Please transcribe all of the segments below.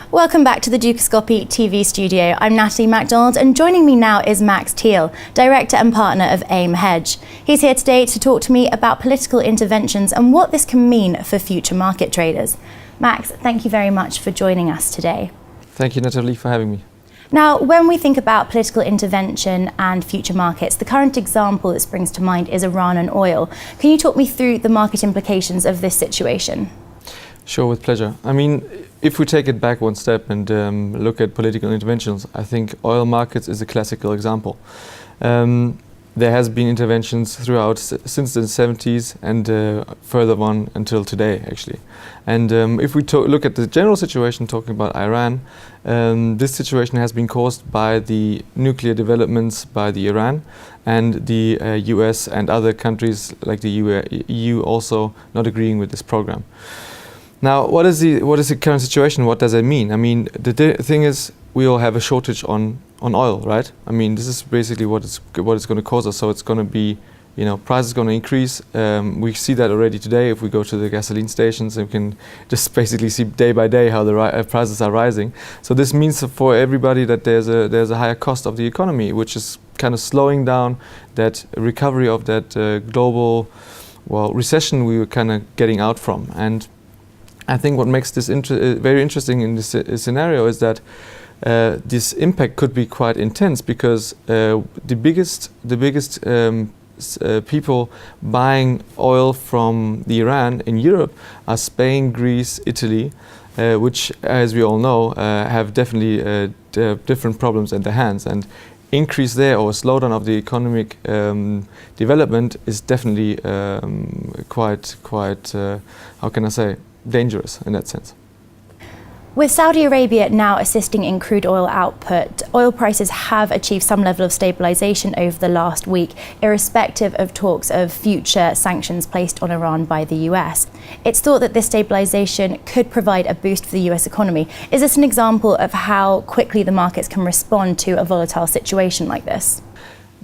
Welcome back to the Dukascopy TV studio. I'm Natalie MacDonald, and joining me now is Max Thiel, Director and Partner of AIMhedge. He's here today to talk to me about political interventions and what this can mean for future market traders. Max, thank you very much for joining us today. Thank you, Natalie, for having me. Now, when we think about political intervention and future markets, the current example that springs to mind is Iran and oil. Can you talk me through the market implications of this situation? Sure, with pleasure. I mean, if we take it back one step and look at political interventions, I think oil markets is a classical example. There has been interventions throughout since the 70s and further on until today, actually. And if we look at the general situation, talking about Iran, this situation has been caused by the nuclear developments by the Iran and the US and other countries like the EU also not agreeing with this program. Now, what is the current situation? What does it mean? I mean, the thing is, we all have a shortage on oil, right? I mean, this is basically what it's going to cause us. So it's going to be, price is going to increase. We see that already today. If we go to the gasoline stations, we can just basically see day by day how the prices are rising. So this means for everybody that there's a higher cost of the economy, which is kind of slowing down that recovery of that global, recession we were kind of getting out from. And I think what makes this very interesting in this scenario is that this impact could be quite intense because the biggest people buying oil from the Iran in Europe are Spain, Greece, Italy, which, as we all know, have definitely different problems at their hands. And increase there or a slowdown of the economic development is definitely quite how can I say, dangerous in that sense. With Saudi Arabia now assisting in crude oil output, oil prices have achieved some level of stabilization over the last week, irrespective of talks of future sanctions placed on Iran by the US. It's thought that this stabilization could provide a boost for the US economy. Is this an example of how quickly the markets can respond to a volatile situation like this?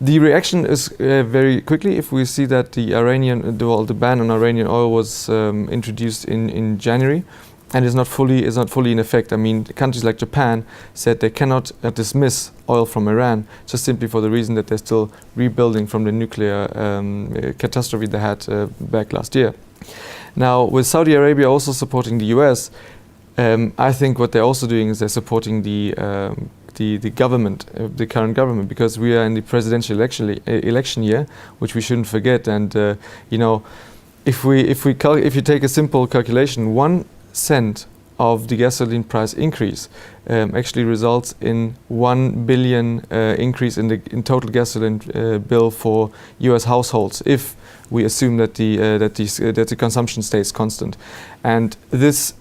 The reaction is very quickly. If we see that the ban on Iranian oil was introduced in January and is not fully in effect. I mean, countries like Japan said they cannot dismiss oil from Iran just simply for the reason that they're still rebuilding from the nuclear catastrophe they had back last year. Now, with Saudi Arabia also supporting the US, I think what they're also doing is they're supporting the government, the current government, because we are in the presidential election year, which we shouldn't forget. And if you take a simple calculation, 1 cent of the gasoline price increase actually results in 1 billion increase in total gasoline bill for U.S. households if we assume that the consumption stays constant, and this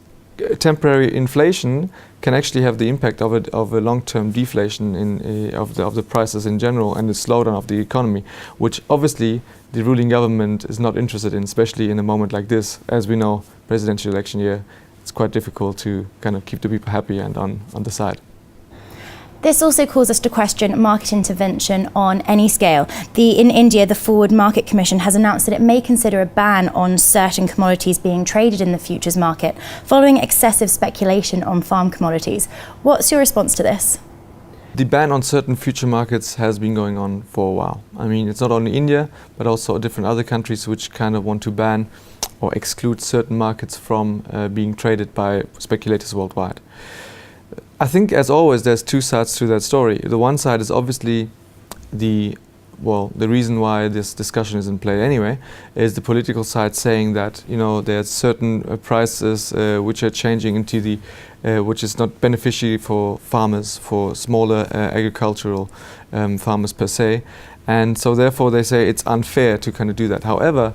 temporary inflation can actually have the impact of a long-term deflation of the prices in general and the slowdown of the economy, which obviously the ruling government is not interested in, especially in a moment like this. As we know, presidential election year, it's quite difficult to kind of keep the people happy and on the side. This also calls us to question market intervention on any scale. In India, the Forward Market Commission has announced that it may consider a ban on certain commodities being traded in the futures market, following excessive speculation on farm commodities. What's your response to this? The ban on certain future markets has been going on for a while. I mean, it's not only India, but also different other countries which kind of want to ban or exclude certain markets from being traded by speculators worldwide. I think, as always, there's two sides to that story. The one side is obviously the reason why this discussion is in play anyway, is the political side saying that, there's certain prices which are changing into which is not beneficial for farmers, for smaller agricultural farmers per se. And so therefore they say it's unfair to kind of do that. However,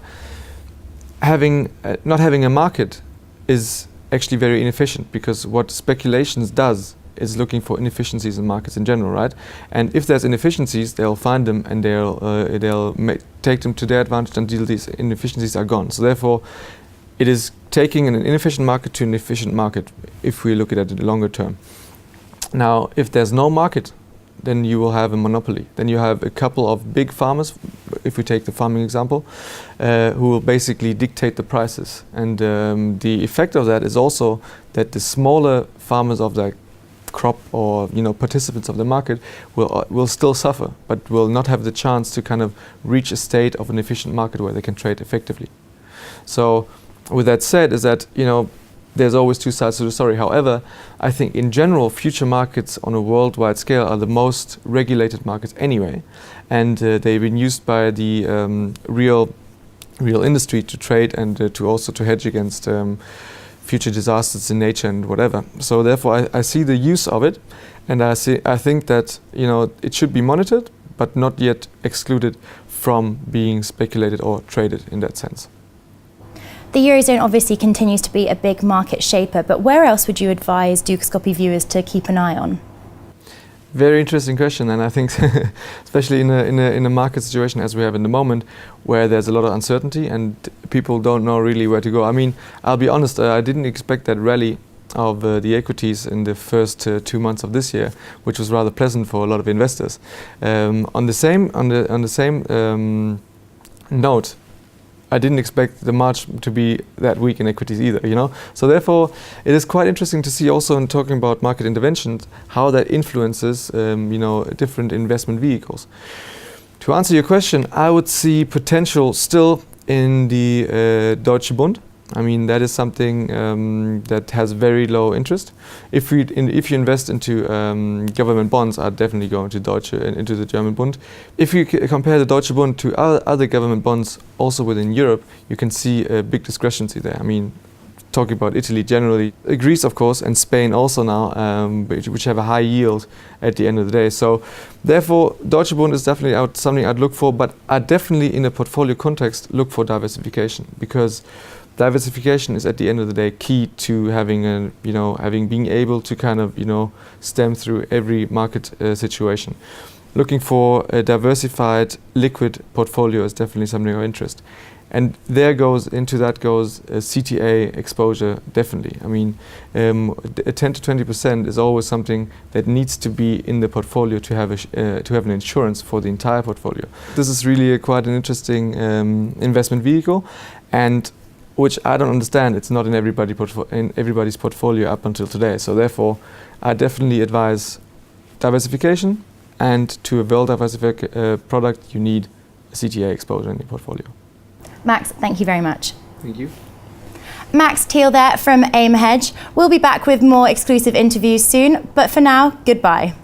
not having a market is actually very inefficient, because what speculations does is looking for inefficiencies in markets in general, right? And if there's inefficiencies, they'll find them and they'll take them to their advantage until these inefficiencies are gone. So therefore, it is taking an inefficient market to an efficient market if we look at it in the longer term. Now, if there's no market, then you will have a monopoly. Then you have a couple of big farmers, if we take the farming example, who will basically dictate the prices. And the effect of that is also that the smaller farmers of the crop or participants of the market will still suffer, but will not have the chance to kind of reach a state of an efficient market where they can trade effectively. So with that said, is that there's always two sides to the story. However, I think in general, future markets on a worldwide scale are the most regulated markets anyway, and they've been used by the real industry to trade and to hedge against future disasters in nature and whatever. So therefore, I see the use of it, and I think that it should be monitored, but not yet excluded from being speculated or traded in that sense. The Eurozone obviously continues to be a big market shaper, but where else would you advise Dukascopy viewers to keep an eye on? Very interesting question, and I think especially in a market situation as we have in the moment, where there's a lot of uncertainty and people don't know really where to go. I mean, I'll be honest, I didn't expect that rally of the equities in the first 2 months of this year, which was rather pleasant for a lot of investors. On the same note, I didn't expect the March to be that weak in equities either, So therefore, it is quite interesting to see also in talking about market interventions, how that influences, different investment vehicles. To answer your question, I would see potential still in the Deutsche Bund. I mean, that is something that has very low interest. If you invest into government bonds, I'd definitely go into the German Bund. If you compare the Deutsche Bund to other government bonds, also within Europe, you can see a big discrepancy there. I mean, talking about Italy generally, Greece of course, and Spain also now, which have a high yield at the end of the day. So therefore, Deutsche Bund is definitely something I'd look for, but I definitely in a portfolio context look for diversification, because diversification is at the end of the day key to having being able to kind of stem through every market situation. Looking for a diversified liquid portfolio is definitely something of interest, and into that goes CTA exposure definitely. I mean, 10 to 20% is always something that needs to be in the portfolio to have an insurance for the entire portfolio. This is really quite an interesting investment vehicle, and which I don't understand. It's not in everybody's portfolio up until today. So therefore, I definitely advise diversification, and to a well-diversified product, you need a CTA exposure in your portfolio. Max, thank you very much. Thank you. Max Thiel there from AIMhedge. We'll be back with more exclusive interviews soon, but for now, goodbye.